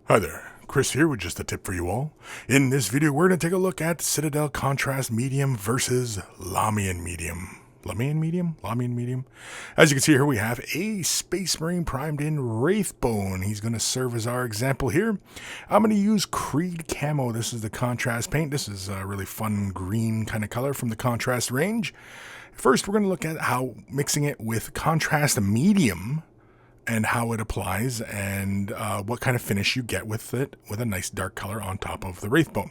Hi there, Chris here with just a tip for you all. In this video, we're going to take a look at Citadel Contrast Medium versus Lahmian Medium. Lahmian Medium? Lahmian Medium? As you can see here, we have a Space Marine primed in Wraithbone. He's going to serve as our example here. I'm going to use Creed Camo. This is the contrast paint. This is a really fun green kind of color from the contrast range. First, we're going to look at how mixing it with Contrast Medium and how it applies and what kind of finish you get with it with a nice dark color on top of the Wraithbone.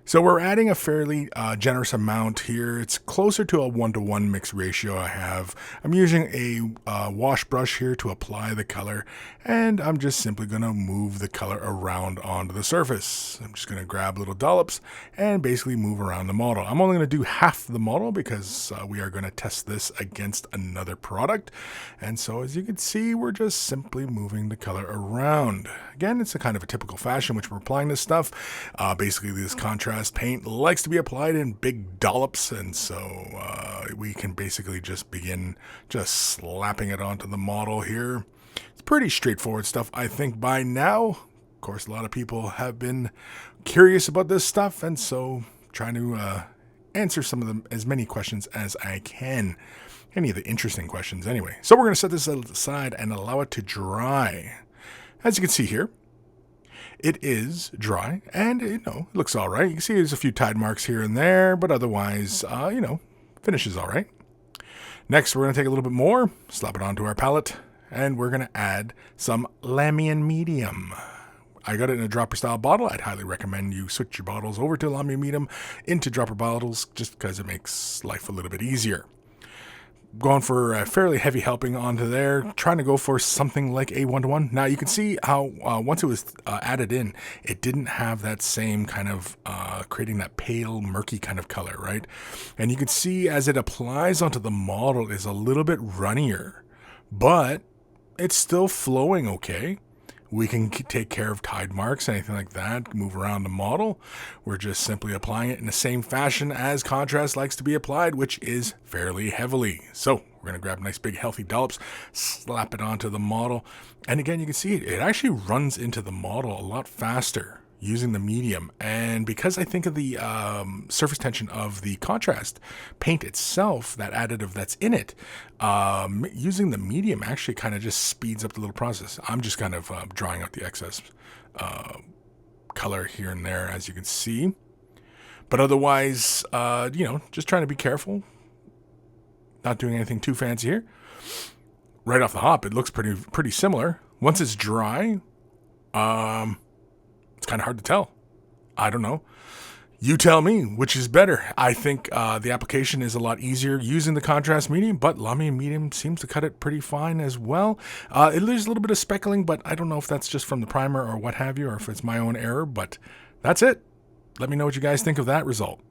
So we're adding a fairly generous amount here. It's closer to a 1-to-1 mix ratio I'm using a wash brush here to apply the color, and I'm just simply going to move the color around onto the surface. I'm just going to grab little dollops and basically move around the model. I'm only going to do half the model because we are going to test this against another product. And so as you can see, we're just simply moving the color around. Again, it's a kind of a typical fashion which we're applying this stuff. Basically, this contrast paint likes to be applied in big dollops, and so we can basically just begin just slapping it onto the model here. It's pretty straightforward stuff, I think, by now. Of course, a lot of people have been curious about this stuff, and so trying to answer some of them, as many questions as I can. Any of the interesting questions anyway. So we're going to set this aside and allow it to dry. As you can see here, it is dry, and it looks all right. You can see there's a few tide marks here and there, but otherwise, finish is all right. Next, we're going to take a little bit more, slap it onto our palette, and we're going to add some Lahmian Medium. I got it in a dropper style bottle. I'd highly recommend you switch your bottles over to Lahmian Medium into dropper bottles just because it makes life a little bit easier. Going for a fairly heavy helping onto there, trying to go for something like a 1-to-1. Now you can see how once it was added in, it didn't have that same kind of creating that pale, murky kind of color, right? And you can see as it applies onto the model is a little bit runnier, but it's still flowing okay. We can take care of tide marks, anything like that, move around the model. We're just simply applying it in the same fashion as contrast likes to be applied, which is fairly heavily. So we're going to grab nice big healthy dollops, slap it onto the model. And again, you can see it actually runs into the model a lot faster using the medium. And because I think of the surface tension of the contrast paint itself, that additive that's in it, using the medium actually kind of just speeds up the little process. I'm just kind of drawing out the excess color here and there, as you can see. But otherwise, just trying to be careful. Not doing anything too fancy here. Right off the hop, it looks pretty similar. Once it's dry, it's kind of hard to tell. I don't know. You tell me which is better. I think the application is a lot easier using the contrast medium, but Lahmian Medium seems to cut it pretty fine as well. There's a little bit of speckling, but I don't know if that's just from the primer or what have you, or if it's my own error, but that's it. Let me know what you guys think of that result.